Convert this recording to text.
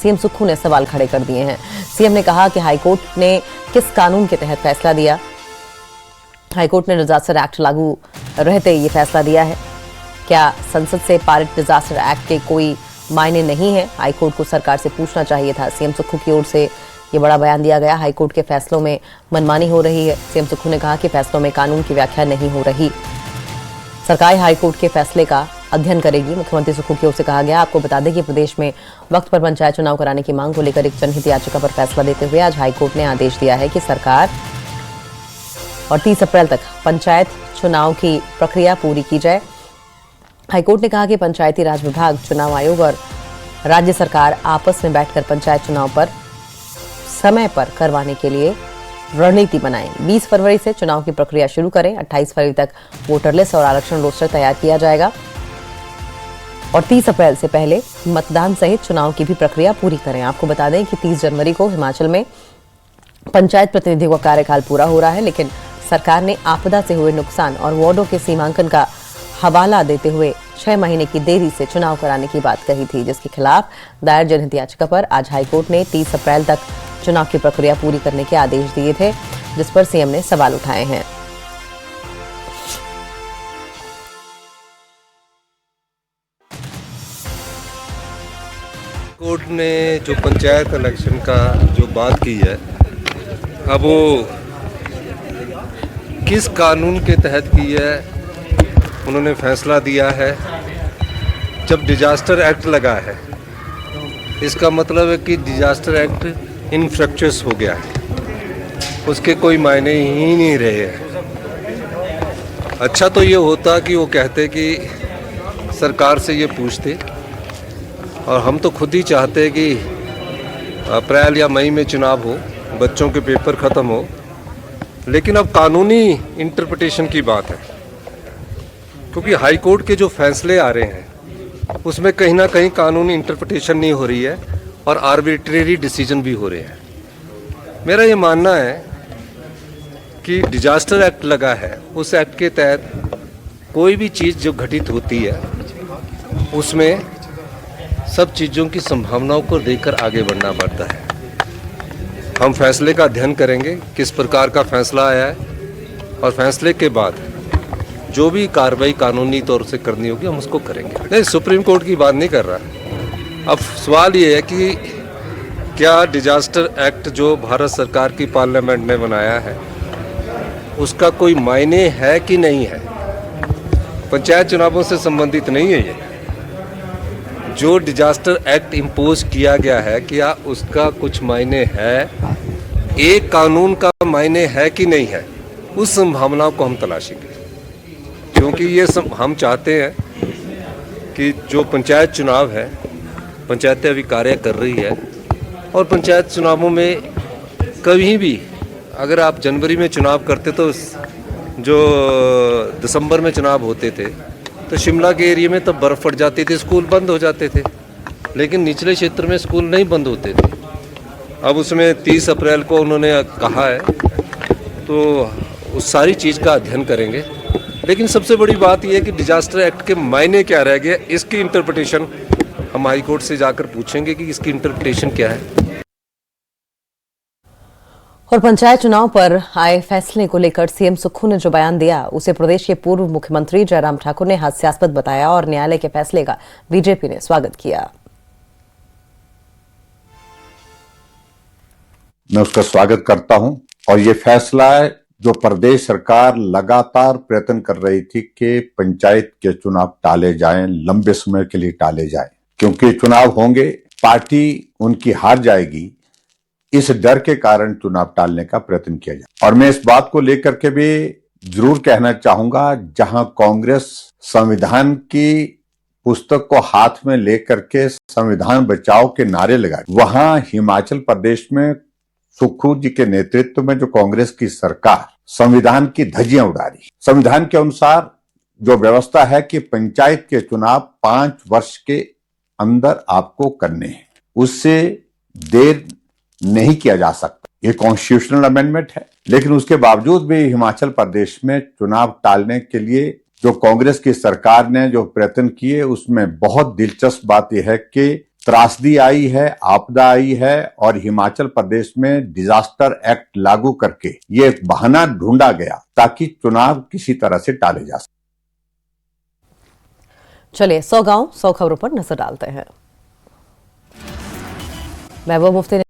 CM Sukhu ने सवाल खड़े कर दिए हैं। सीएम ने कहा कि हाईकोर्ट ने किस कानून के तहत फैसला दिया। हाईकोर्ट ने डिजास्टर एक्ट लागू रहते ये फैसला दिया है। क्या संसद से पारित डिजास्टर एक्ट के कोई मायने नहीं है? हाईकोर्ट को सरकार से पूछना चाहिए था। सीएम सुक्खू की ओर से ये बड़ा बयान दिया गया। हाईकोर्ट के फैसलों में मनमानी हो रही है। सीएम सुक्खू ने कहा कि फैसलों में कानून की व्याख्या नहीं हो रही। सरकार हाईकोर्ट के फैसले का अध्ययन करेगी। मुख्यमंत्री सुक्खू की ओर से कहा गया। आपको बता दें कि प्रदेश में वक्त पर पंचायत चुनाव कराने की मांग को लेकर एक जनहित याचिका पर फैसला देते हुए आज हाईकोर्ट ने आदेश दिया है कि सरकार और 30 अप्रैल तक पंचायत चुनाव की प्रक्रिया पूरी की जाए। हाईकोर्ट ने कहा कि पंचायती राज विभाग, चुनाव आयोग और राज्य सरकार आपस में बैठकर पंचायत चुनाव पर समय पर करवाने के लिए रणनीति बनाएं। 20 फरवरी से चुनाव की प्रक्रिया शुरू करें। 28 फरवरी तक वोटर लिस्ट और आरक्षण रोस्टर तैयार किया जाएगा और 30 अप्रैल से पहले मतदान सहित चुनाव की भी प्रक्रिया पूरी करें। आपको बता दें कि 30 जनवरी को हिमाचल में पंचायत प्रतिनिधियों का कार्यकाल पूरा हो रहा है, लेकिन सरकार ने आपदा से हुए नुकसान और वार्डों के सीमांकन का हवाला देते हुए 6 महीने की देरी से चुनाव कराने की बात कही थी, जिसके खिलाफ दायर जनहित याचिका पर आज हाईकोर्ट ने 30 अप्रैल तक चुनाव की प्रक्रिया पूरी करने के आदेश दिए थे, जिस पर सीएम ने सवाल उठाए हैं। कोर्ट ने जो पंचायत इलेक्शन का जो बात की है, अब वो किस कानून के तहत की है, उन्होंने फैसला दिया है। जब डिजास्टर एक्ट लगा है, इसका मतलब है कि डिजास्टर एक्ट इनफ्रक्चुअस हो गया है, उसके कोई मायने ही नहीं रहे हैं। अच्छा तो ये होता कि वो कहते कि सरकार से ये पूछते, और हम तो खुद ही चाहते कि अप्रैल या मई में चुनाव हो, बच्चों के पेपर ख़त्म हो। लेकिन अब कानूनी इंटरप्रिटेशन की बात है, क्योंकि हाई कोर्ट के जो फैसले आ रहे हैं उसमें कहीं ना कहीं कानूनी इंटरप्रिटेशन नहीं हो रही है और आर्बिट्रेरी डिसीजन भी हो रहे हैं। मेरा ये मानना है कि डिजास्टर एक्ट लगा है, उस एक्ट के तहत कोई भी चीज़ जो घटित होती है उसमें सब चीज़ों की संभावनाओं को देखकर आगे बढ़ना पड़ता है। हम फैसले का अध्ययन करेंगे, किस प्रकार का फैसला आया है, और फैसले के बाद जो भी कार्रवाई कानूनी तौर से करनी होगी हम उसको करेंगे। नहीं, सुप्रीम कोर्ट की बात नहीं कर रहा। अब सवाल ये है कि क्या डिजास्टर एक्ट जो भारत सरकार की पार्लियामेंट ने बनाया है उसका कोई मायने है कि नहीं है? पंचायत चुनावों से संबंधित नहीं है ये। जो डिजास्टर एक्ट इम्पोज किया गया है, क्या उसका कुछ मायने है? एक कानून का मायने है कि नहीं है? उस संभावनाओं को हम तलाशेंगे, क्योंकि ये हम चाहते हैं कि जो पंचायत चुनाव है, पंचायतें अभी कार्य कर रही है, और पंचायत चुनावों में कभी भी अगर आप जनवरी में चुनाव करते तो जो दिसंबर में चुनाव होते थे तो शिमला के एरिया में तब बर्फ़ पड़ जाती थी, स्कूल बंद हो जाते थे, लेकिन निचले क्षेत्र में स्कूल नहीं बंद होते थे। अब उसमें 30 अप्रैल को उन्होंने कहा है, तो उस सारी चीज़ का अध्ययन करेंगे। लेकिन सबसे बड़ी बात यह है कि डिजास्टर एक्ट के मायने क्या रह गए, इसकी इंटरप्रिटेशन हम हाई कोर्ट से जाकर पूछेंगे कि इसकी इंटरप्रिटेशन क्या है। और पंचायत चुनाव पर आए फैसले को लेकर सीएम सुक्खू ने जो बयान दिया उसे प्रदेश के पूर्व मुख्यमंत्री जयराम ठाकुर ने हास्यास्पद बताया और न्यायालय के फैसले का बीजेपी ने स्वागत किया। मैं उसका स्वागत करता हूं, और ये फैसला है जो प्रदेश सरकार लगातार प्रयत्न कर रही थी कि पंचायत के चुनाव टाले जाएं, लंबे समय के लिए टाले जाएं, क्योंकि चुनाव होंगे, पार्टी उनकी हार जाएगी, इस डर के कारण चुनाव टालने का प्रयत्न किया जाए। और मैं इस बात को लेकर के भी जरूर कहना चाहूंगा, जहां कांग्रेस संविधान की पुस्तक को हाथ में लेकर के संविधान बचाओ के नारे लगाए, वहां हिमाचल प्रदेश में सुक्खू जी के नेतृत्व में जो कांग्रेस की सरकार संविधान की धज्जियां उड़ा रही। संविधान के अनुसार जो व्यवस्था है कि पंचायत के चुनाव 5 वर्ष के अंदर आपको करने हैं, उससे देर नहीं किया जा सकता। ये कॉन्स्टिट्यूशनल अमेंडमेंट है, लेकिन उसके बावजूद भी हिमाचल प्रदेश में चुनाव टालने के लिए जो कांग्रेस की सरकार ने जो प्रयत्न किए, उसमें बहुत दिलचस्प बात यह है कि त्रासदी आई है, आपदा आई है और हिमाचल प्रदेश में डिजास्टर एक्ट लागू करके ये एक बहाना ढूंढा गया ताकि चुनाव किसी तरह से टाले जा सके। चलिए 100 गांव 100 खबरों पर नजर डालते हैं। महबूब मुफ्ती ने